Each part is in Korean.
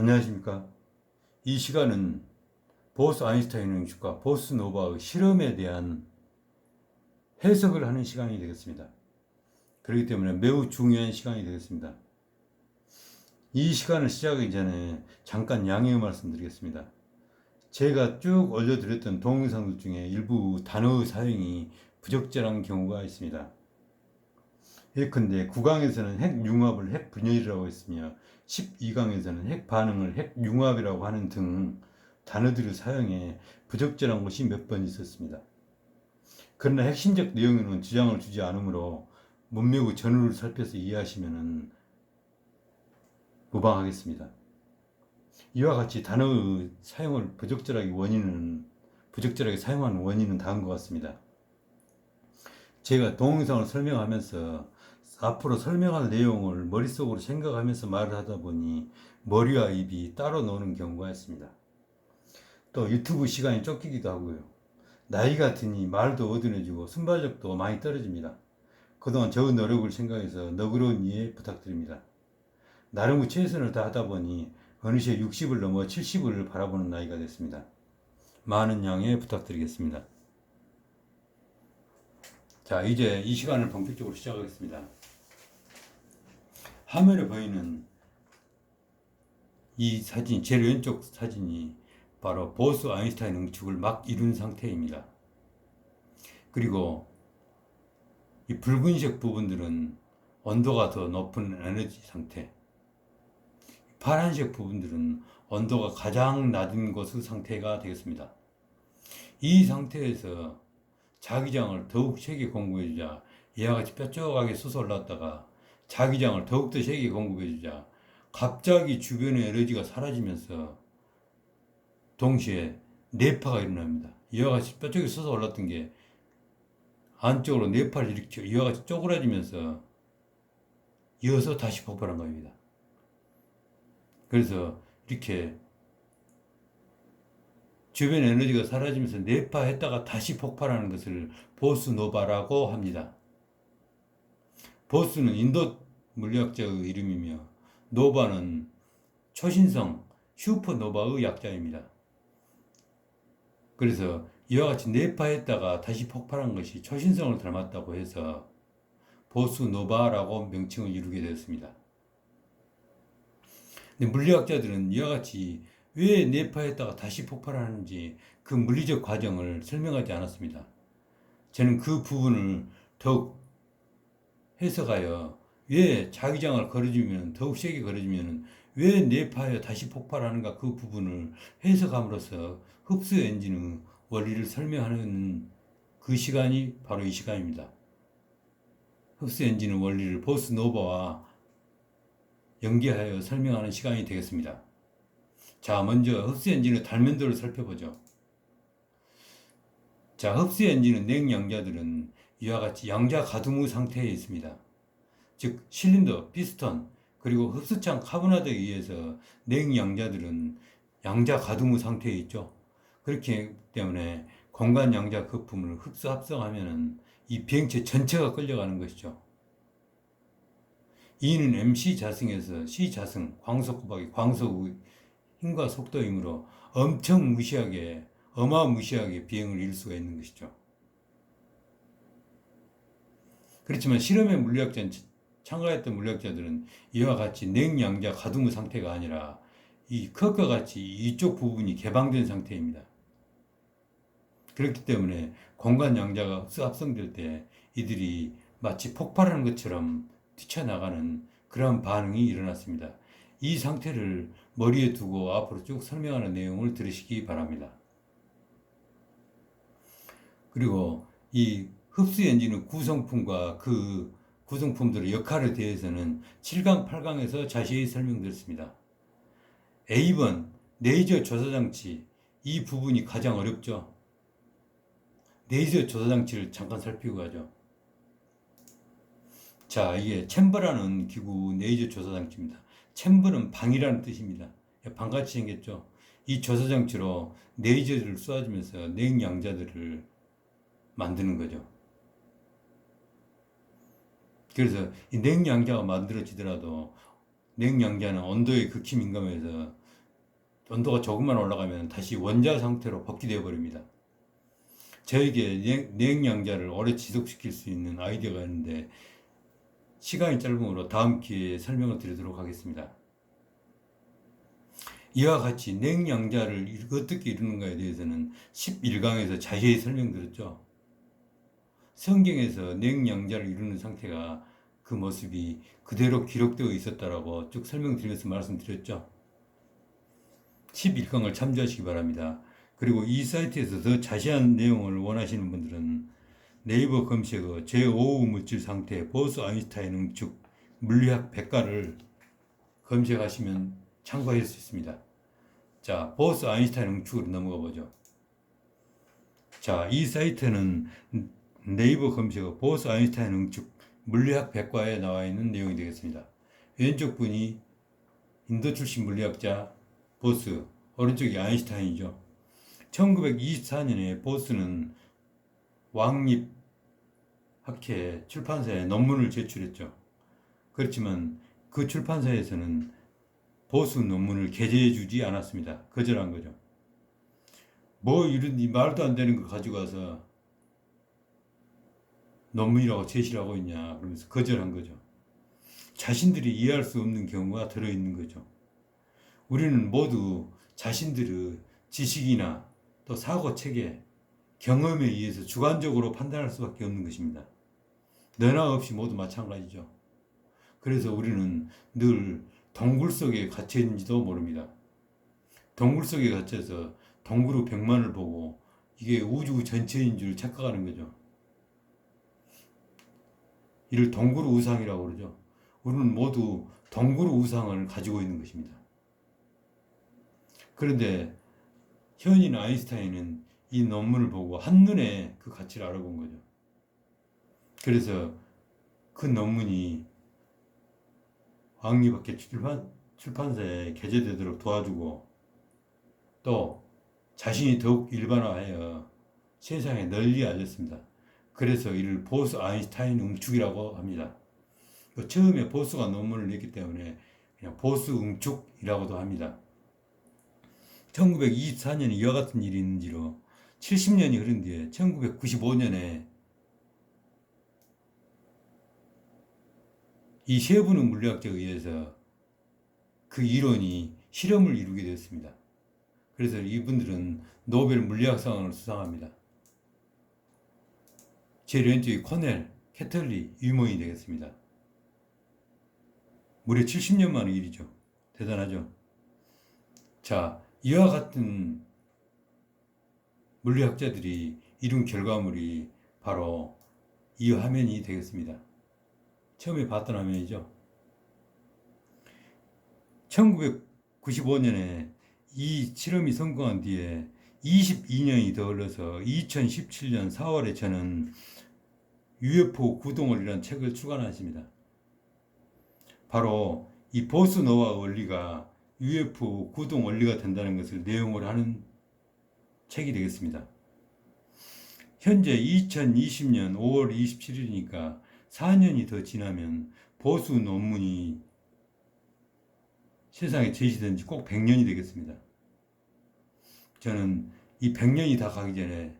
안녕하십니까. 이 시간은 보스-아인슈타인 형식과 보스-노바의 실험에 대한 해석을 하는 시간이 되겠습니다. 그렇기 때문에 매우 중요한 시간이 되겠습니다. 이 시간을 시작하기 전에 잠깐 양해 말씀드리겠습니다. 제가 쭉 올려드렸던 동영상들 중에 일부 단어의 사용이 부적절한 경우가 있습니다. 예컨대 9강에서는 핵융합을 핵분열이라고 했으며 12강에서는 핵반응을 핵융합이라고 하는 등 단어들을 사용해 부적절한 것이 몇 번 있었습니다. 그러나 핵심적 내용에는 지장을 주지 않으므로 문맥의 전후를 살펴서 이해하시면 무방하겠습니다. 이와 같이 단어의 사용을 부적절하게 사용하는 원인은 다음과 같습니다. 제가 동영상을 설명하면서 앞으로 설명할 내용을 머릿속으로 생각하면서 말을 하다 보니 머리와 입이 따로 노는 경우가 있습니다. 또 유튜브 시간이 쫓기기도 하고요. 나이가 드니 말도 어두워지고 순발력도 많이 떨어집니다. 그동안 적은 노력을 생각해서 너그러운 이해 부탁드립니다. 나름의 최선을 다하다 보니 어느새 60을 넘어 70을 바라보는 나이가 됐습니다. 많은 양해 부탁드리겠습니다. 자, 이제 이 시간을 본격적으로 시작하겠습니다. 화면에 보이는 이 사진, 제일 왼쪽 사진이 바로 보스-아인슈타인 응축을 막 이룬 상태입니다. 그리고 이 붉은색 부분들은 온도가 더 높은 에너지 상태, 파란색 부분들은 온도가 가장 낮은 곳의 상태가 되겠습니다. 이 상태에서 자기장을 더욱 세게 공급해주자 이와 같이 뾰족하게 솟아올랐다가 자기장을 더욱더 세게 공급해주자 갑자기 주변의 에너지가 사라지면서 동시에 뇌파가 일어납니다. 이와 같이 뾰족하게 솟아올랐던 게 안쪽으로 뇌파를 일으켜 이와 같이 쪼그라지면서 이어서 다시 폭발한 겁니다. 그래서 이렇게 주변 에너지가 사라지면서 뇌파했다가 다시 폭발하는 것을 보스노바라고 합니다. 보스는 인도 물리학자의 이름이며 노바는 초신성 슈퍼노바의 약자입니다. 그래서 이와 같이 뇌파했다가 다시 폭발한 것이 초신성을 닮았다고 해서 보스노바라고 명칭을 이루게 되었습니다. 근데 물리학자들은 이와 같이 왜 뇌파했다가 다시 폭발하는지 그 물리적 과정을 설명하지 않았습니다. 저는 그 부분을 더욱 해석하여 왜 자기장을 걸어주면 더욱 세게 걸어주면 왜 뇌파에 다시 폭발하는가 그 부분을 해석함으로써 흡수 엔진의 원리를 설명하는 그 시간이 바로 이 시간입니다. 흡수 엔진의 원리를 보스노바와 연계하여 설명하는 시간이 되겠습니다. 자, 먼저 흡수 엔진의 단면도를 살펴보죠. 자, 흡수 엔진의 냉양자들은 이와 같이 양자 가두무 상태에 있습니다. 즉 실린더, 피스톤, 그리고 흡수창 카보나드에 의해서 냉양자들은 양자 가두무 상태에 있죠. 그렇기 때문에 공간 양자 거품을 흡수 합성하면 이 비행체 전체가 끌려가는 것이죠. E는 MC 자승에서 C 자승, 광속 곱하기 광속의 힘과 속도이므로 어마무시하게 비행을 이룰 수가 있는 것이죠. 그렇지만 실험의 참가했던 물리학자들은 이와 같이 냉양자 가두무 상태가 아니라 이 컵과 같이 이쪽 부분이 개방된 상태입니다. 그렇기 때문에 공간 양자가 합성될 때 이들이 마치 폭발하는 것처럼 뛰쳐나가는 그러한 반응이 일어났습니다. 이 상태를 머리에 두고 앞으로 쭉 설명하는 내용을 들으시기 바랍니다. 그리고 이 흡수 엔진의 구성품과 그 구성품들의 역할에 대해서는 7강, 8강에서 자세히 설명드렸습니다. A번 레이저 조사장치, 이 부분이 가장 어렵죠. 레이저 조사장치를 잠깐 살피고 가죠. 자, 이게 챔버라는 기구 레이저 조사장치입니다. 챔버는 방이라는 뜻입니다. 방같이 생겼죠. 이 조사장치로 레이저를 쏘아주면서 냉양자들을 만드는 거죠. 그래서 이 냉양자가 만들어지더라도 냉양자는 온도에 극히 민감해서 온도가 조금만 올라가면 다시 원자 상태로 복귀되어 버립니다. 저에게 냉양자를 오래 지속시킬 수 있는 아이디어가 있는데 시간이 짧으므로 다음 기회에 설명을 드리도록 하겠습니다. 이와 같이 냉양자를 어떻게 이루는가에 대해서는 11강에서 자세히 설명드렸죠. 성경에서 냉양자를 이루는 상태가 그 모습이 그대로 기록되어 있었다라고 쭉 설명드리면서 말씀드렸죠. 11강을 참조하시기 바랍니다. 그리고 이 사이트에서 더 자세한 내용을 원하시는 분들은 네이버 검색어 제5의 물질 상태 보스 아인슈타인 응축 물리학 백과를 검색하시면 참고할 수 있습니다. 자, 보스 아인슈타인 응축으로 넘어가 보죠. 자, 이 사이트는 네이버 검색어 보스 아인슈타인 응축 물리학 백과에 나와 있는 내용이 되겠습니다. 왼쪽 분이 인도 출신 물리학자 보스, 오른쪽이 아인슈타인이죠. 1924년에 보스는 왕립 학회 출판사에 논문을 제출했죠. 그렇지만 그 출판사에서는 보스 논문을 게재해주지 않았습니다. 거절한 거죠. 뭐 이런 말도 안 되는 거 가지고 와서 논문이라고 제시를 하고 있냐 그러면서 거절한 거죠. 자신들이 이해할 수 없는 경우가 들어있는 거죠. 우리는 모두 자신들의 지식이나 또 사고 체계, 경험에 의해서 주관적으로 판단할 수밖에 없는 것입니다. 너나 없이 모두 마찬가지죠. 그래서 우리는 늘 동굴 속에 갇혀 있는지도 모릅니다. 동굴 속에 갇혀서 동굴의 벽만을 보고 이게 우주 전체인 줄 착각하는 거죠. 이를 동굴 우상이라고 그러죠. 우리는 모두 동굴 우상을 가지고 있는 것입니다. 그런데 현인 아인슈타인은 이 논문을 보고 한눈에 그 가치를 알아본 거죠. 그래서 그 논문이 왕립학회 출판사에 게재되도록 도와주고 또 자신이 더욱 일반화하여 세상에 널리 알렸습니다. 그래서 이를 보스 아인슈타인 응축이라고 합니다. 처음에 보스가 논문을 냈기 때문에 그냥 보스 응축이라고도 합니다. 1924년에 이와 같은 일이 있는지로 70년이 흐른 뒤에 1995년에 이 세 분의 물리학자에 의해서 그 이론이 실험을 이루게 되었습니다. 그래서 이분들은 노벨 물리학상을 수상합니다. 제일 왼쪽이 코넬, 캐틀리, 유머이 되겠습니다. 무려 70년 만의 일이죠. 대단하죠. 자, 이와 같은 물리학자들이 이룬 결과물이 바로 이 화면이 되겠습니다. 처음에 봤던 화면이죠. 1995년에 이 실험이 성공한 뒤에 22년이 더 흘러서 2017년 4월에 저는 UFO 구동원리라는 책을 출간했습니다. 바로 이 보스노와 원리가 UFO 구동 원리가 된다는 것을 내용으로 하는 책이 되겠습니다. 현재 2020년 5월 27일이니까 4년이 더 지나면 보수 논문이 세상에 제시된 지 꼭 100년이 되겠습니다. 저는 이 100년이 다 가기 전에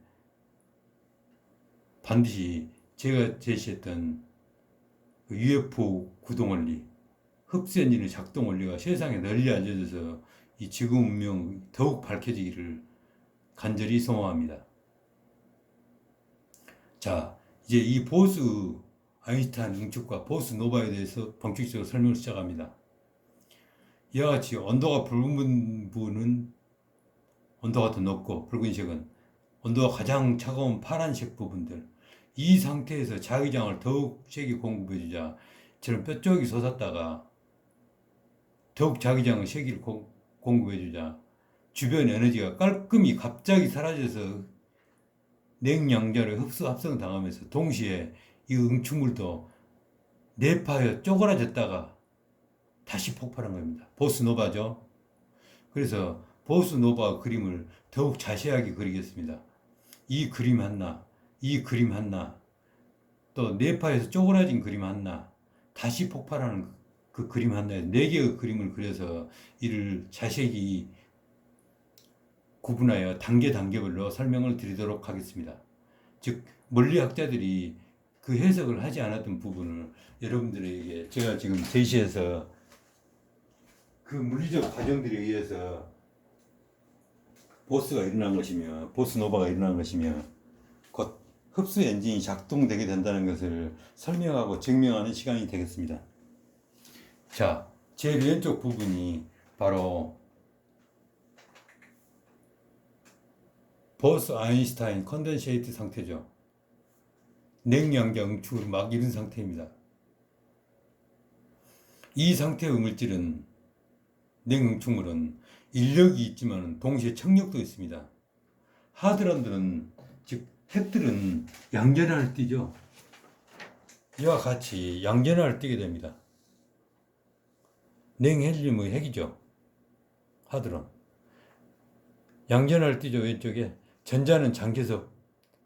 반드시 제가 제시했던 UFO 구동 원리, 흡수 엔진의 작동 원리가 세상에 널리 알려져서 이 지구 문명 더욱 밝혀지기를 간절히 소망합니다. 자, 이제 이 보스 아인슈타인 응축과 보스 노바에 대해서 본격적으로 설명을 시작합니다. 이와 같이 온도가 붉은 부분은 온도가 더 높고 붉은색은 온도가 가장 차가운 파란색 부분들, 이 상태에서 자기장을 더욱 세게 공급해주자 저런 뼈쪽이 솟았다가 더욱 자기장의 세기를 공급해주자 주변 에너지가 깔끔히 갑자기 사라져서 냉양자를 합성당하면서 동시에 이 응축물도 내파여 쪼그라졌다가 다시 폭발한 겁니다. 보스노바죠. 그래서 보스노바 그림을 더욱 자세하게 그리겠습니다. 이 그림 하나, 이 그림 하나, 또 내파에서 쪼그라진 그림 하나, 다시 폭발하는 그 그림 하나에 4개의 그림을 그려서 이를 자세히 구분하여 단계별로 설명을 드리도록 하겠습니다. 즉 물리학자들이 그 해석을 하지 않았던 부분을 여러분들에게 제가 지금 제시해서 그 물리적 과정들에 의해서 보스가 일어난 것이며 보스노바가 일어난 것이며 곧 흡수 엔진이 작동되게 된다는 것을 설명하고 증명하는 시간이 되겠습니다. 자, 제일 왼쪽 부분이 바로 보스 아인슈타인 컨덴세이트 상태죠. 냉양자 응축으로 막 이런 상태입니다. 이 상태의 물질은 냉응축물은 인력이 있지만 동시에 청력도 있습니다. 하드런들은 즉 핵들은 양전환을 띠죠. 이와 같이 양전환을 띠게 됩니다. 냉헬륨의 핵이죠. 하드런. 양전환을 띠죠. 왼쪽에. 전자는 잠겨서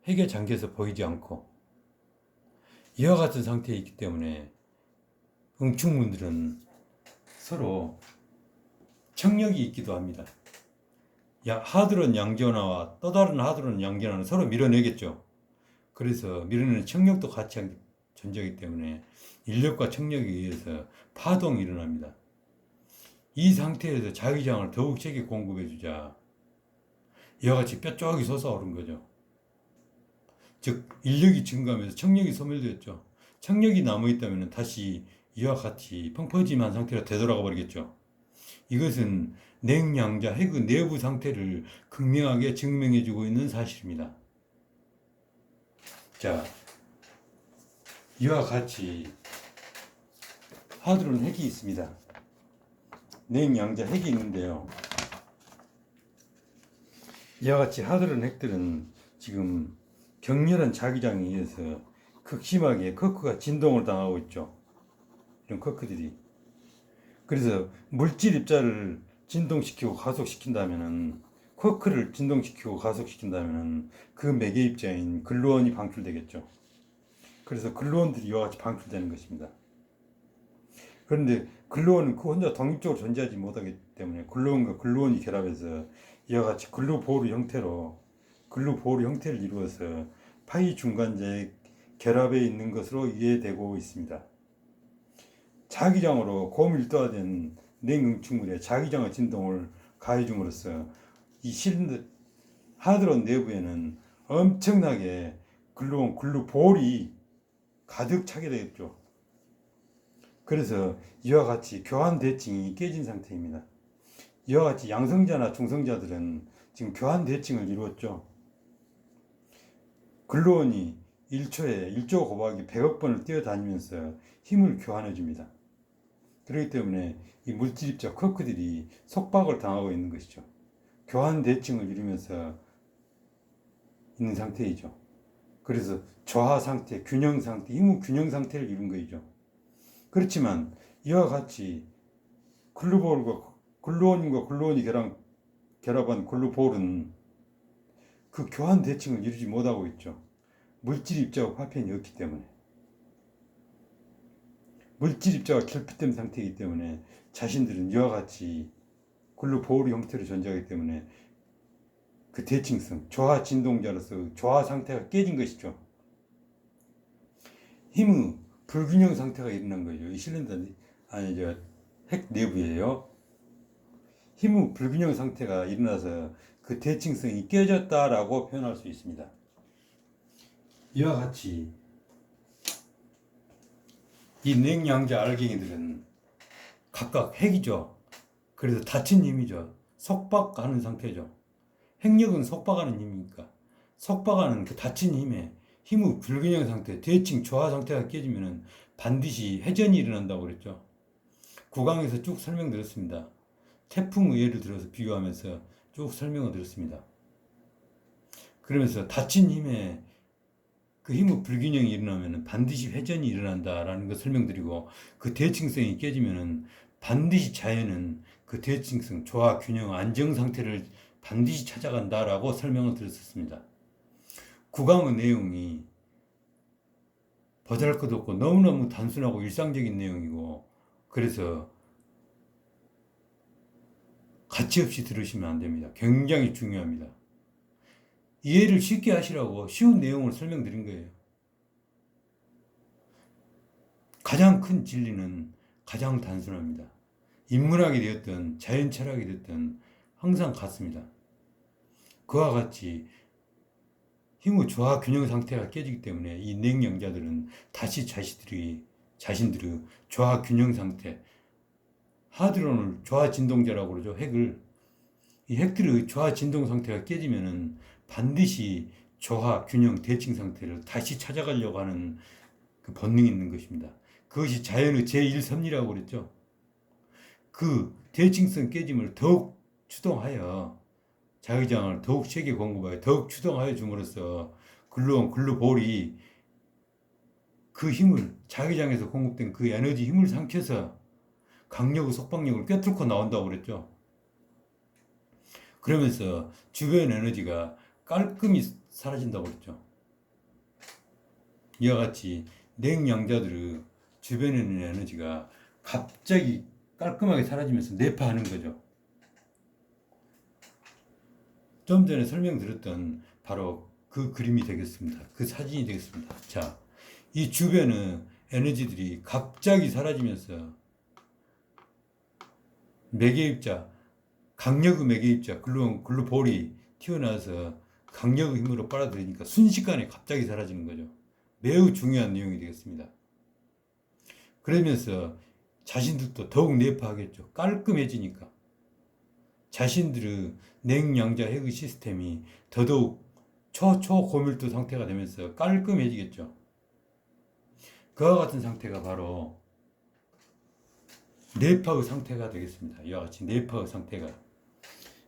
핵에 잠겨서 보이지 않고 이와 같은 상태에 있기 때문에 응축물들은 서로 청력이 있기도 합니다. 하드론 양전화와 또 다른 하드론 양전화는 서로 밀어내겠죠. 그래서 밀어내는 청력도 같이 존재하기 때문에 인력과 청력에 의해서 파동이 일어납니다. 이 상태에서 자기장을 더욱 세게 공급해주자 이와 같이 뼈쪽이 솟아오른 거죠. 즉 인력이 증가하면서 청력이 소멸되었죠. 청력이 남아있다면 다시 이와 같이 펑퍼짐한 상태로 되돌아가 버리겠죠. 이것은 냉양자 핵의 내부 상태를 극명하게 증명해주고 있는 사실입니다. 자, 이와 같이 하드론 핵이 있습니다. 냉양자 핵이 있는데요. 이와 같이 하드론 핵들은 지금 격렬한 자기장에 의해서 극심하게 쿼크가 진동을 당하고 있죠. 이런 쿼크들이. 그래서 물질 입자를 진동시키고 가속시킨다면은 쿼크를 진동시키고 가속시킨다면은 그 매개 입자인 글루온이 방출되겠죠. 그래서 글루온들이 이와 같이 방출되는 것입니다. 그런데 글루온은 그 혼자 독립적으로 존재하지 못하기 때문에 글루온과 글루온이 결합해서 이와 같이 글루보르 형태를 이루어서 파이 중간재의 결합에 있는 것으로 이해되고 있습니다. 자기장으로 고밀도화된 냉응축물에 자기장의 진동을 가해줌으로써 이 실린더 하드론 내부에는 엄청나게 글루온, 글루볼이 가득 차게 되겠죠. 그래서 이와 같이 교환 대칭이 깨진 상태입니다. 이와 같이 양성자나 중성자들은 지금 교환 대칭을 이루었죠. 글루온이 1초에 1조 곱하기 100억 번을 뛰어다니면서 힘을 교환해 줍니다. 그렇기 때문에 이 물질입자 쿼크들이 속박을 당하고 있는 것이죠. 교환 대칭을 이루면서 있는 상태이죠. 그래서 조화 상태, 균형 상태, 힘의 균형 상태를 이룬 것이죠. 그렇지만 이와 같이 글루온과 글루온이 결합한 글루볼은 그 교환 대칭을 이루지 못하고 있죠. 물질 입자와 파편이 없기 때문에. 물질 입자가 결핍된 상태이기 때문에 자신들은 이와 같이 글루볼 형태로 존재하기 때문에 그 대칭성, 조화 진동자로서 조화 상태가 깨진 것이죠. 힘의 불균형 상태가 일어난 거죠. 이 실린더, 핵 내부에요. 힘의 불균형 상태가 일어나서 그 대칭성이 깨졌다라고 표현할 수 있습니다. 이와 같이 이 냉양자 알갱이들은 각각 핵이죠. 그래서 닫힌 힘이죠. 속박하는 상태죠. 핵력은 속박하는 힘이니까 속박하는 그 닫힌 힘의 힘의 불균형 상태, 대칭 조화 상태가 깨지면 반드시 회전이 일어난다고 그랬죠. 구강에서 쭉 설명드렸습니다. 태풍의 예를 들어서 비교하면서 쭉 설명을 드렸습니다. 그러면서 닫힌 힘에 그 힘의 불균형이 일어나면 반드시 회전이 일어난다라는 걸 설명드리고 그 대칭성이 깨지면 반드시 자연은 그 대칭성, 조화, 균형, 안정 상태를 반드시 찾아간다라고 설명을 드렸었습니다. 구강의 내용이 보잘것없고 너무너무 단순하고 일상적인 내용이고 그래서 가치없이 들으시면 안 됩니다. 굉장히 중요합니다. 이해를 쉽게 하시라고 쉬운 내용을 설명드린 거예요. 가장 큰 진리는 가장 단순합니다. 인문학이 되었든 자연 철학이 됐든 항상 같습니다. 그와 같이 힘의 조화 균형 상태가 깨지기 때문에 이 냉영자들은 다시 자신들의 조화 균형 상태, 하드론을 조화 진동자라고 그러죠. 이 핵들의 조화 진동 상태가 깨지면은 반드시 조화 균형 대칭 상태를 다시 찾아가려고 하는 그 본능이 있는 것입니다. 그것이 자연의 제1섭리라고 그랬죠. 그 대칭성 깨짐을 더욱 추동하여 자기장을 더욱 세게 공급하여 더욱 추동하여 줌으로써 글루온 글루볼이 그 힘을 자기장에서 공급된 그 에너지 힘을 삼켜서 강력의 속박력을 꿰뚫고 나온다고 그랬죠. 그러면서 주변 에너지가 깔끔히 사라진다고 그랬죠. 이와 같이 냉양자들의 주변에 있는 에너지가 갑자기 깔끔하게 사라지면서 내파하는 거죠. 좀 전에 설명드렸던 바로 그 그림이 되겠습니다. 그 사진이 되겠습니다. 자, 이 주변의 에너지들이 갑자기 사라지면서 매개입자, 강력의 매개입자, 글루볼이 튀어나와서 강력의 힘으로 빨아들이니까 순식간에 갑자기 사라지는 거죠. 매우 중요한 내용이 되겠습니다. 그러면서 자신들도 더욱 내파하겠죠. 깔끔해지니까. 자신들의 냉양자 핵의 시스템이 더더욱 초고밀도 상태가 되면서 깔끔해지겠죠. 그와 같은 상태가 바로 내파의 상태가 되겠습니다. 이와 같이 내파의 상태가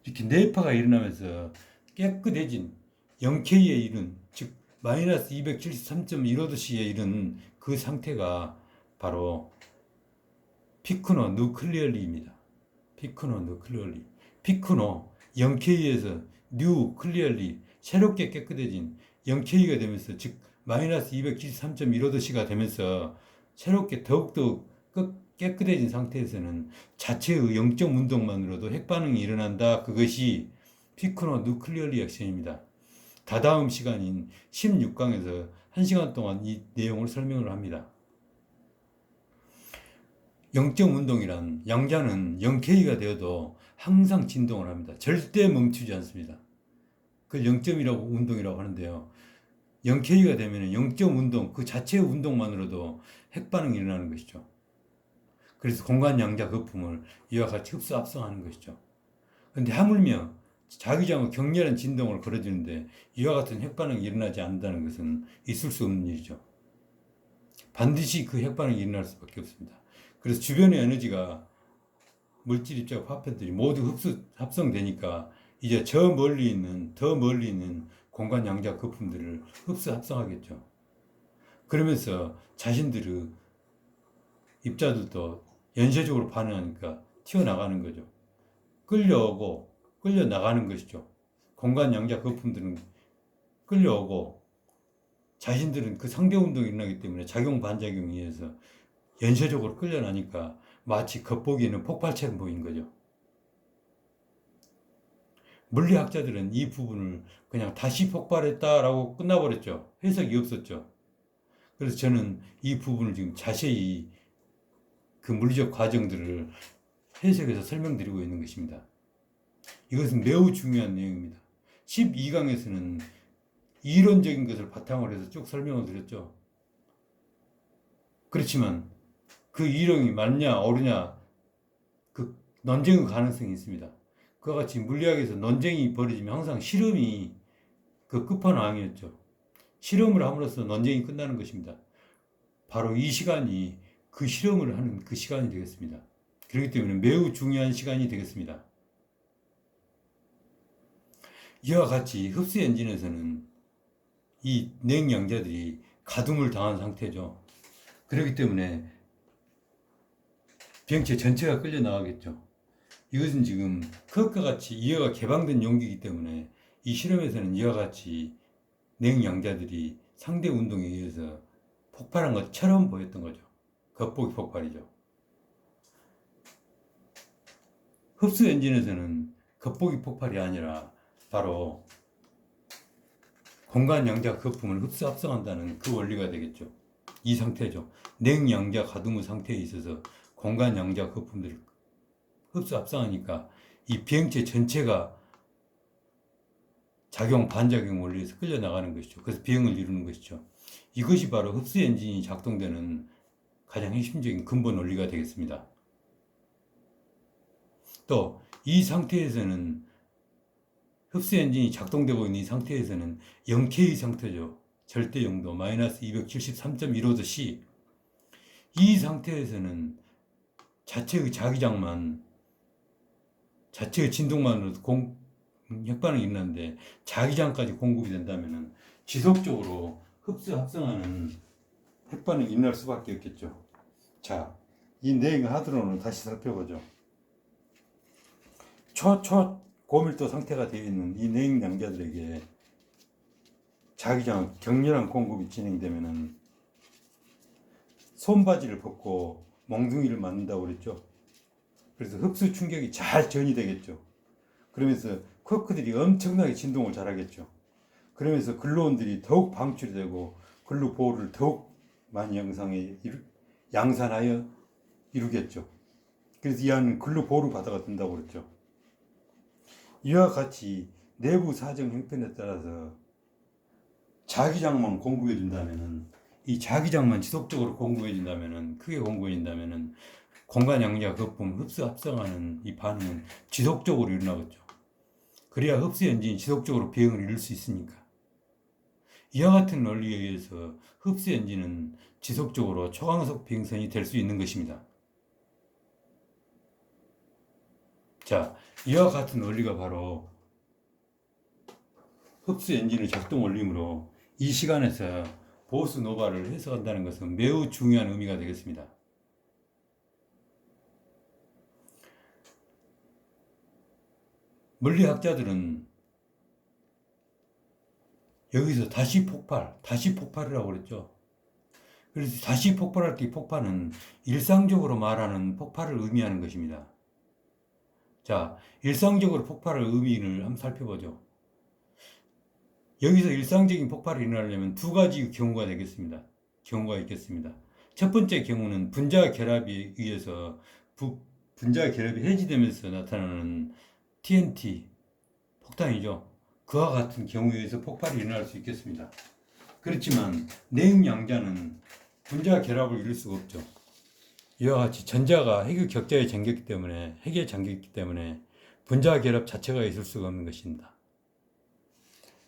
이렇게 내파가 일어나면서 깨끗해진 0K에 이른 즉 마이너스 273.15도씨에 이른 그 상태가 바로 피크노 누클리얼리입니다. 피크노 누클리얼리. 피크노 0K에서 뉴 클리얼리 새롭게 깨끗해진 0K가 되면서 즉 마이너스 273.15도씨가 되면서 새롭게 더욱더 깨끗해진 상태에서는 자체의 영적 운동만으로도 핵반응이 일어난다. 그것이 피크노 누클리얼 리액션입니다. 다다음 시간인 16강에서 1시간 동안 이 내용을 설명을 합니다. 영적 운동이란 양자는 0K가 되어도 항상 진동을 합니다. 절대 멈추지 않습니다. 그걸 0점이라고 운동이라고 하는데요. 0K가 되면 영적 운동 그 자체의 운동만으로도 핵반응이 일어나는 것이죠. 그래서 공간 양자 거품을 이와 같이 흡수 합성하는 것이죠. 그런데 하물며 자기장의 격렬한 진동을 걸어주는데 이와 같은 핵반응이 일어나지 않는다는 것은 있을 수 없는 일이죠. 반드시 그 핵반응이 일어날 수밖에 없습니다. 그래서 주변의 에너지가 물질 입자와 파편들이 모두 흡수 합성되니까 이제 더 멀리 있는 공간 양자 거품들을 흡수 합성하겠죠. 그러면서 자신들의 입자들도 연쇄적으로 반응하니까 튀어나가는 거죠. 끌려오고 끌려나가는 것이죠. 공간 양자 거품들은 끌려오고 자신들은 그 상대 운동이 일어나기 때문에 작용 반작용에 의해서 연쇄적으로 끌려나니까 마치 겉보기에는 폭발처럼 보인 거죠. 물리학자들은 이 부분을 그냥 다시 폭발했다라고 끝나버렸죠. 해석이 없었죠. 그래서 저는 이 부분을 지금 자세히 그 물리적 과정들을 해석해서 설명드리고 있는 것입니다. 이것은 매우 중요한 내용입니다. 12강에서는 이론적인 것을 바탕으로 해서 쭉 설명을 드렸죠. 그렇지만 그 이론이 맞냐 옳으냐 그 논쟁의 가능성이 있습니다. 그와 같이 물리학에서 논쟁이 벌어지면 항상 실험이 그 끝판왕이었죠. 실험을 함으로써 논쟁이 끝나는 것입니다. 바로 이 시간이 그 실험을 하는 그 시간이 되겠습니다. 그렇기 때문에 매우 중요한 시간이 되겠습니다. 이와 같이 흡수 엔진에서는 이 냉양자들이 가둠을 당한 상태죠. 그렇기 때문에 병체 전체가 끌려 나가겠죠. 이것은 지금 그것과 같이 이어가 개방된 용기이기 때문에 이 실험에서는 이와 같이 냉양자들이 상대 운동에 의해서 폭발한 것처럼 보였던 거죠. 겉보기 폭발이죠. 흡수 엔진에서는 겉보기 폭발이 아니라 바로 공간 양자 거품을 흡수 합성한다는 그 원리가 되겠죠. 이 상태죠. 냉양자 가두무 상태에 있어서 공간 양자 거품들을 흡수 합성하니까 이 비행체 전체가 작용 반작용 원리에서 끌려 나가는 것이죠. 그래서 비행을 이루는 것이죠. 이것이 바로 흡수 엔진이 작동되는 가장 핵심적인 근본 원리가 되겠습니다. 또 이 상태에서는 흡수 엔진이 작동되고 있는 이 상태에서는 0K 상태죠. 절대 영도 마이너스 273.15도 C. 이 상태에서는 자체의 자기장만, 자체의 진동만으로도 핵반응이 일어나는데 자기장까지 공급이 된다면 지속적으로 흡수 합성하는 핵반응이 일어날 수밖에 없겠죠. 자, 이 냉 하드론을 다시 살펴보죠. 고밀도 상태가 되어 있는 이 냉 양자들에게 자기장 격렬한 공급이 진행되면은 손바지를 벗고 몽둥이를 맞는다고 그랬죠. 그래서 흡수 충격이 잘 전이 되겠죠. 그러면서 쿼크들이 엄청나게 진동을 잘하겠죠. 그러면서 글루온들이 더욱 방출이 되고 글루 보호를 더욱 많이 양산하여 이루겠죠. 그래서 이 안은 글루 보호 바다가 된다고 그랬죠. 이와 같이 내부 사정 형편에 따라서 자기장만 공급해 준다면은, 이 자기장만 지속적으로 공급해 준다면은, 크게 공급해 준다면은 공간 양자 거품 흡수 합성하는 이 반응은 지속적으로 일어나겠죠. 그래야 흡수 엔진이 지속적으로 비행을 이룰 수 있으니까. 이와 같은 원리에 의해서 흡수 엔진은 지속적으로 초강속 비행선이 될 수 있는 것입니다. 자, 이와 같은 원리가 바로 흡수 엔진의 작동 원리이므로 이 시간에서 보스 노바를 해석한다는 것은 매우 중요한 의미가 되겠습니다. 물리학자들은 여기서 다시 폭발이라고 그랬죠. 그래서 다시 폭발할 때 이 폭발은 일상적으로 말하는 폭발을 의미하는 것입니다. 자, 일상적으로 폭발의 의미를 한번 살펴보죠. 여기서 일상적인 폭발이 일어나려면 두 가지 경우가 있겠습니다. 첫 번째 경우는 분자 결합에 의해서 분자 결합이 해지되면서 나타나는 TNT 폭탄이죠. 그와 같은 경우에 의해서 폭발이 일어날 수 있겠습니다. 그렇지만 냉양자는 분자 결합을 이룰 수가 없죠. 이와 같이 전자가 핵의 격자에 잠겼기 때문에, 핵에 잠겼기 때문에 분자 결합 자체가 있을 수가 없는 것입니다.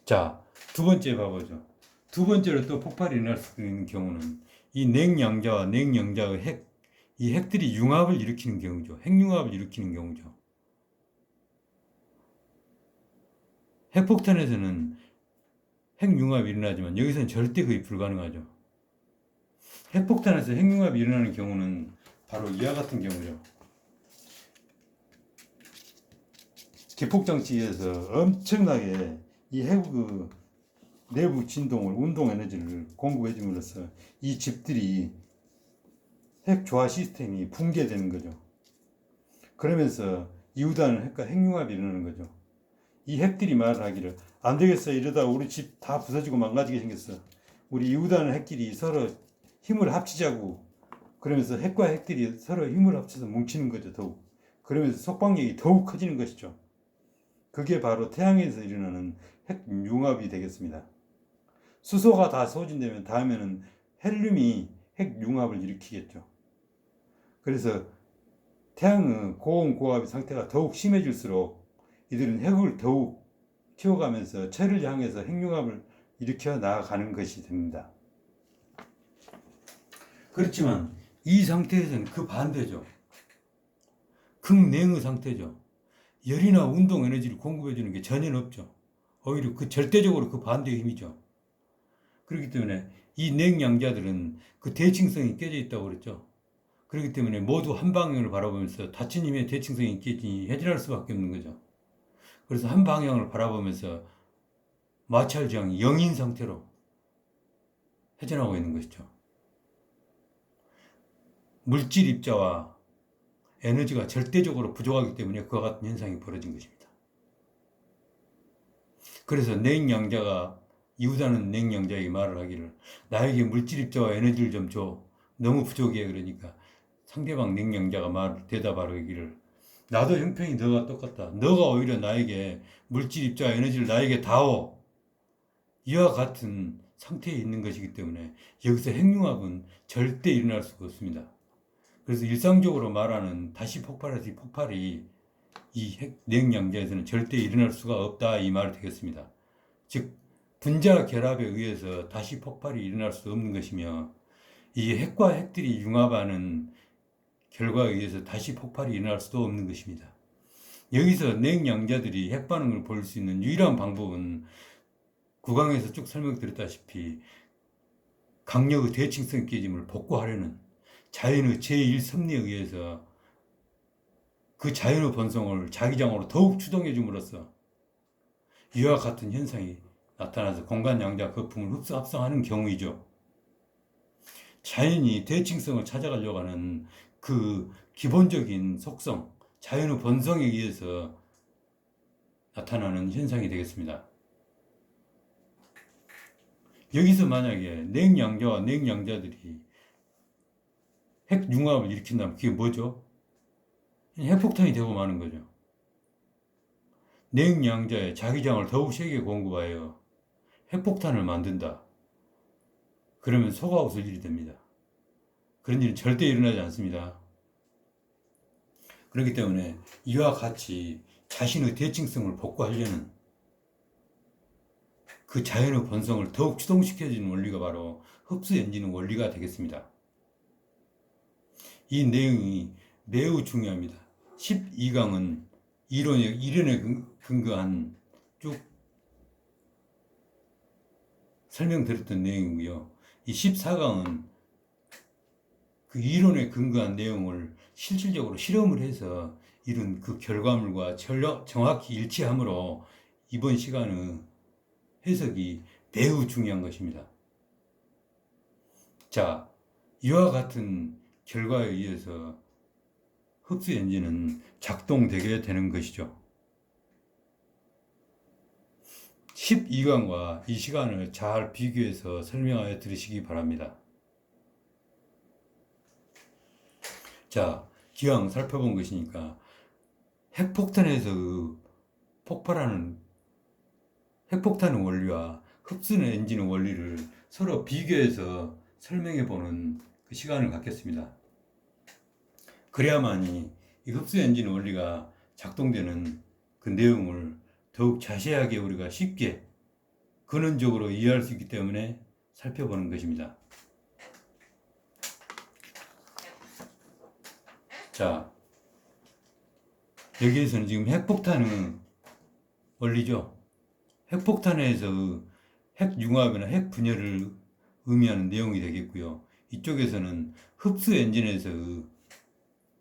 자, 두 번째 봐보죠. 두 번째로 또 폭발이 일어날 수 있는 경우는 이 냉양자와 냉양자의 이 핵들이 융합을 일으키는 경우죠. 핵융합을 일으키는 경우죠. 핵폭탄에서는 핵융합이 일어나지만 여기서는 절대 거의 불가능하죠. 핵폭탄에서 핵융합이 일어나는 경우는 바로 이와 같은 경우죠. 기폭장치에서 엄청나게 이 핵의 내부 진동을, 운동 에너지를 공급해 줌으로써 이 집들이 핵 조화 시스템이 붕괴되는 거죠. 그러면서 이후다는 핵과 핵융합이 일어나는 거죠. 이 핵들이 말을 하기를, 안 되겠어, 이러다 우리 집 다 부서지고 망가지게 생겼어. 우리 이후다는 핵끼리 서로 힘을 합치자고. 그러면서 핵과 핵들이 서로 힘을 합쳐서 뭉치는 거죠, 더욱. 그러면서 속박력이 더욱 커지는 것이죠. 그게 바로 태양에서 일어나는 핵융합이 되겠습니다. 수소가 다 소진되면 다음에는 헬륨이 핵융합을 일으키겠죠. 그래서 태양의 고온 고압의 상태가 더욱 심해질수록 이들은 핵을 더욱 키워가면서 철을 향해서 핵융합을 일으켜 나아가는 것이 됩니다. 그렇지만 이 상태에서는 그 반대죠. 극냉의 상태죠. 열이나 운동 에너지를 공급해 주는 게 전혀 없죠. 오히려 그 절대적으로 그 반대의 힘이죠. 그렇기 때문에 이 냉양자들은 그 대칭성이 깨져 있다고 그랬죠. 그렇기 때문에 모두 한 방향을 바라보면서 닫힌 힘의 대칭성이 깨지니 해질할 수밖에 없는 거죠. 그래서 한 방향을 바라보면서 마찰저항이 0인 상태로 회전하고 있는 것이죠. 물질 입자와 에너지가 절대적으로 부족하기 때문에 그와 같은 현상이 벌어진 것입니다. 그래서 냉양자가 이웃하는 냉양자에게 말을 하기를 나에게 물질 입자와 에너지를 좀 줘. 너무 부족해. 그러니까 상대방 냉양자가 대답하기를 나도 형편이 너가 똑같다. 너가 오히려 나에게 물질 입자와 에너지를 나에게 다오. 이와 같은 상태에 있는 것이기 때문에 여기서 핵융합은 절대 일어날 수가 없습니다. 그래서 일상적으로 말하는 다시 폭발해서 폭발이 이 냉양자에서는 절대 일어날 수가 없다 이 말이 되겠습니다. 즉 분자 결합에 의해서 다시 폭발이 일어날 수 없는 것이며 이 핵과 핵들이 융합하는 결과에 의해서 다시 폭발이 일어날 수도 없는 것입니다. 여기서 냉양자들이 핵반응을 볼 수 있는 유일한 방법은 구강에서 쭉 설명드렸다시피 강력의 대칭성 깨짐을 복구하려는 자연의 제1섭리에 의해서 그 자연의 본성을 자기장으로 더욱 추동해 줌으로써 이와 같은 현상이 나타나서 공간 양자 거품을 합성하는 경우이죠. 자연이 대칭성을 찾아가려고 하는 그 기본적인 속성, 자연의 본성에 의해서 나타나는 현상이 되겠습니다. 여기서 만약에 냉양자와 냉양자들이 핵융합을 일으킨다면 그게 뭐죠? 핵폭탄이 되고 마는 거죠. 냉양자의 자기장을 더욱 세게 공급하여 핵폭탄을 만든다. 그러면 속아 웃을 일이 됩니다. 그런 일은 절대 일어나지 않습니다. 그렇기 때문에 이와 같이 자신의 대칭성을 복구하려는 그 자연의 본성을 더욱 추동시켜주는 원리가 바로 흡수 엔진의 원리가 되겠습니다. 이 내용이 매우 중요합니다. 12강은 이론에 근거한 쭉 설명드렸던 내용이고요. 이 14강은 그 이론에 근거한 내용을 실질적으로 실험을 해서 이룬 그 결과물과 정확히 일치하므로 이번 시간의 해석이 매우 중요한 것입니다. 자, 이와 같은 결과에 의해서 흡수 엔진은 작동되게 되는 것이죠. 12강과 이 시간을 잘 비교해서 설명하여 들으시기 바랍니다. 자, 기왕 살펴본 것이니까 핵폭탄에서 폭발하는 핵폭탄의 원리와 흡수는 엔진의 원리를 서로 비교해서 설명해보는 그 시간을 갖겠습니다. 그래야만이 이 흡수 엔진의 원리가 작동되는 그 내용을 더욱 자세하게 우리가 쉽게 근원적으로 이해할 수 있기 때문에 살펴보는 것입니다. 자, 여기에서는 지금 핵폭탄의 원리죠. 핵폭탄에서 핵융합이나 핵분열을 의미하는 내용이 되겠고요. 이쪽에서는 흡수 엔진에서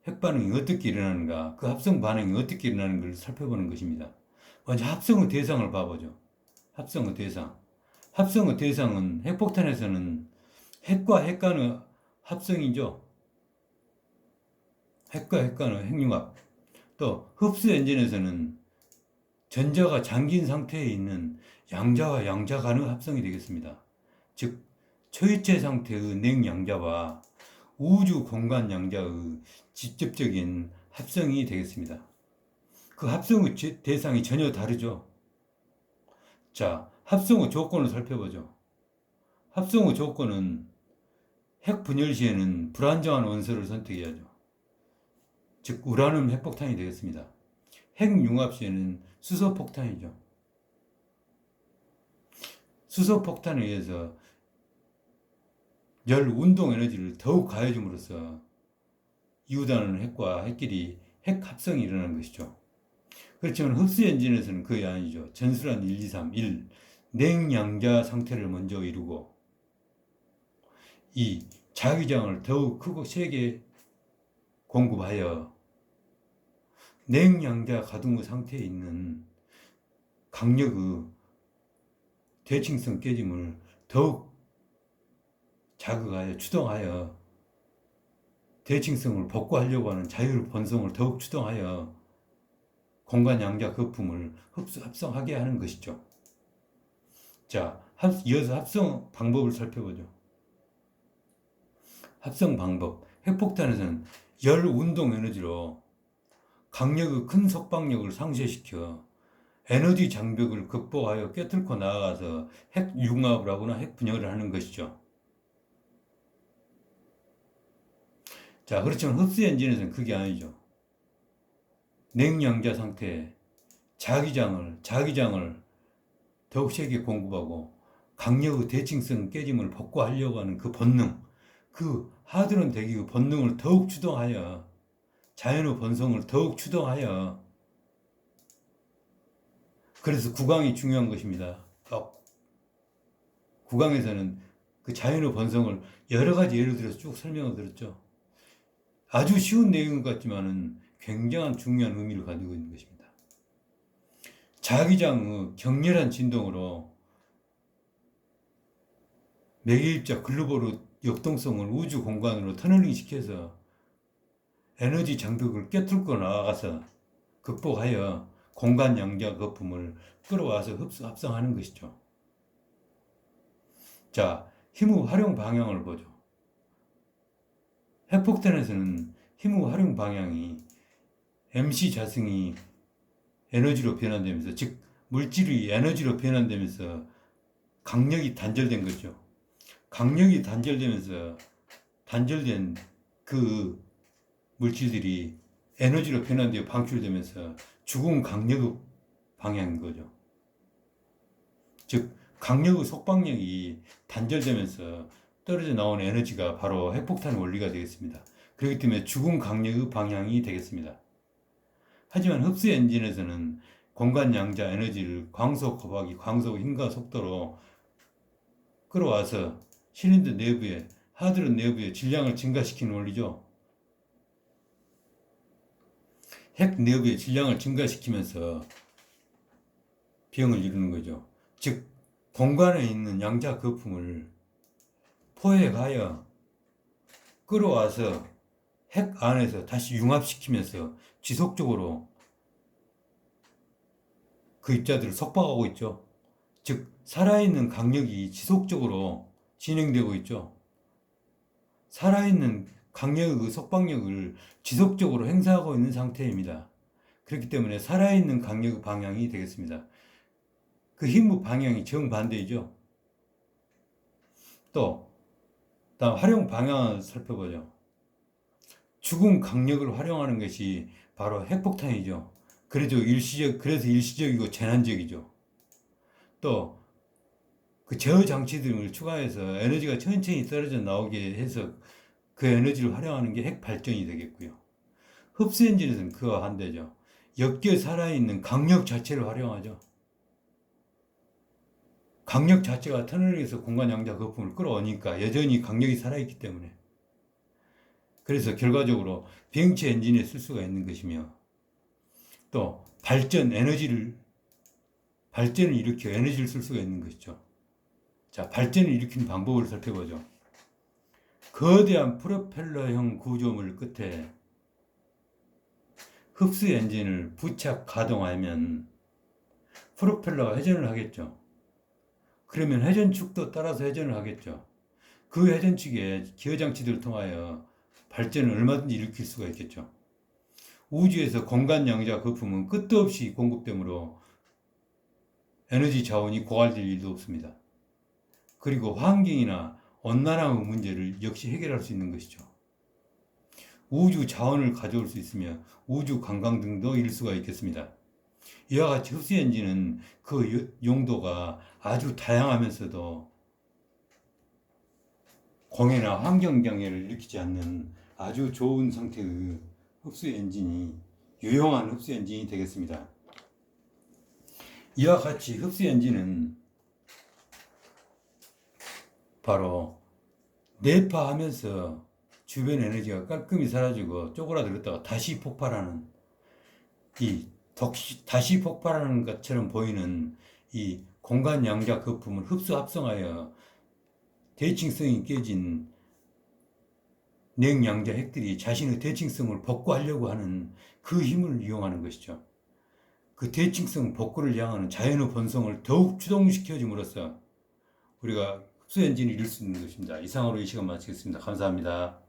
핵반응이 어떻게 일어나는가, 그 합성 반응이 어떻게 일어나는 걸 살펴보는 것입니다. 먼저 합성의 대상을 봐보죠. 합성의 대상. 합성의 대상은 핵폭탄에서는 핵과 핵 간의 합성이죠. 핵과 핵 간의 핵융합. 또 흡수 엔진에서는 전자가 잠긴 상태에 있는 양자와 양자 간의 합성이 되겠습니다. 즉 초유체 상태의 냉양자와 우주 공간 양자의 직접적인 합성이 되겠습니다. 그 합성의 대상이 전혀 다르죠. 자, 합성의 조건을 살펴보죠. 합성의 조건은 핵 분열 시에는 불안정한 원소를 선택해야죠. 즉 우라늄 핵폭탄이 되겠습니다. 핵융합 시에는 수소폭탄이죠. 수소폭탄에 의해서 열 운동 에너지를 더욱 가해줌으로써 이웃하는 핵과 핵끼리 핵 합성이 일어나는 것이죠. 그렇지만 흡수 엔진에서는 그게 아니죠. 전술한 1, 2, 3, 1 냉양자 상태를 먼저 이루고 이 자기장을 더욱 크고 세게 공급하여 냉양자 가동의 상태에 있는 강력의 대칭성 깨짐을 더욱 자극하여 추동하여 대칭성을 복구하려고 하는 자율 번성을 더욱 추동하여 공간 양자 거품을 흡수 합성하게 하는 것이죠. 자, 이어서 합성 방법을 살펴보죠. 합성 방법. 핵폭탄에서는 열 운동 에너지로 강력의 큰 속박력을 상쇄시켜 에너지 장벽을 극복하여 깨뚫고 나아가서 핵 융합을 하거나 핵 분열을 하는 것이죠. 자, 그렇지만 흡수 엔진에서는 그게 아니죠. 냉양자 상태에 자기장을 더욱 세게 공급하고 강력의 대칭성 깨짐을 복구하려고 하는 그 본능, 그 하드론 대기의 본능을 더욱 추동하여 자연의 본성을 더욱 추동하여, 그래서 구강이 중요한 것입니다. 구강에서는 그 자연의 본성을 여러 가지 예를 들어서 쭉 설명을 드렸죠. 아주 쉬운 내용 같지만은 굉장한 중요한 의미를 가지고 있는 것입니다. 자기장의 격렬한 진동으로 매개입자 글로벌의 역동성을 우주 공간으로 터널링 시켜서 에너지 장벽을 깨뚫고 나아가서 극복하여 공간 양자 거품을 끌어와서 합성하는 것이죠. 자, 힘의 활용 방향을 보죠. 핵폭탄에서는 힘의 활용 방향이 MC 자승이 에너지로 변환되면서, 즉 물질이 에너지로 변환되면서 강력이 단절된 거죠. 강력이 단절되면서 단절된 그 물질들이 에너지로 변환되어 방출되면서 죽은 강력의 방향인 거죠. 즉 강력의 속박력이 단절되면서 떨어져 나온 에너지가 바로 핵폭탄 원리가 되겠습니다. 그렇기 때문에 죽은 강력의 방향이 되겠습니다. 하지만 흡수 엔진에서는 공간 양자 에너지를 광속 곱하기 광속의 힘과 속도로 끌어와서 실린더 내부에, 하드론 내부의 질량을 증가시키는 원리죠. 핵 내부의 질량을 증가시키면서 비용을 이루는 거죠. 즉 공간에 있는 양자 거품을 포획하여 끌어와서 핵 안에서 다시 융합시키면서 지속적으로 그 입자들을 속박하고 있죠. 즉 살아있는 강력이 지속적으로 진행되고 있죠. 살아있는 강력의 그 속박력을 지속적으로 행사하고 있는 상태입니다. 그렇기 때문에 살아있는 강력의 방향이 되겠습니다. 그 힘의 방향이 정반대이죠. 또 다음 활용 방향을 살펴보죠. 죽은 강력을 활용하는 것이 바로 핵폭탄이죠. 그래서 일시적이고 재난적이죠. 또 그 제어 장치 등을 추가해서 에너지가 천천히 떨어져 나오게 해서 그 에너지를 활용하는 게 핵 발전이 되겠고요. 흡수 엔진에서는 그와 반대죠. 엮여 살아있는 강력 자체를 활용하죠. 강력 자체가 터널에서 공간 양자 거품을 끌어오니까 여전히 강력이 살아있기 때문에, 그래서 결과적으로 비행체 엔진에 쓸 수가 있는 것이며, 또 발전을 일으켜 에너지를 쓸 수가 있는 것이죠. 자, 발전을 일으키는 방법을 살펴보죠. 거대한 프로펠러형 구조물 끝에 흡수 엔진을 부착 가동하면 프로펠러가 회전을 하겠죠. 그러면 회전축도 따라서 회전을 하겠죠. 그 회전축에 기어장치들을 통하여 발전을 얼마든지 일으킬 수가 있겠죠. 우주에서 공간 양자 거품은 끝도 없이 공급되므로 에너지 자원이 고갈될 일도 없습니다. 그리고 환경이나 온난화의 문제를 역시 해결할 수 있는 것이죠. 우주 자원을 가져올 수 있으며 우주 관광 등도 이룰 수가 있겠습니다. 이와 같이 흡수 엔진은 그 용도가 아주 다양하면서도 공해나 환경 장애를 일으키지 않는 아주 좋은 상태의 흡수 엔진이, 유용한 흡수 엔진이 되겠습니다. 이와 같이 흡수 엔진은 바로 내파하면서 주변 에너지가 깔끔히 사라지고 쪼그라들었다가 다시 폭발하는, 다시 폭발하는 것처럼 보이는 이 공간 양자 거품을 흡수 합성하여 대칭성이 깨진 냉양자 핵들이 자신의 대칭성을 복구하려고 하는 그 힘을 이용하는 것이죠. 그 대칭성 복구를 향하는 자연의 본성을 더욱 주동시켜줌으로써 우리가 흡수 엔진을 이룰 수 있는 것입니다. 이상으로 이 시간 마치겠습니다. 감사합니다.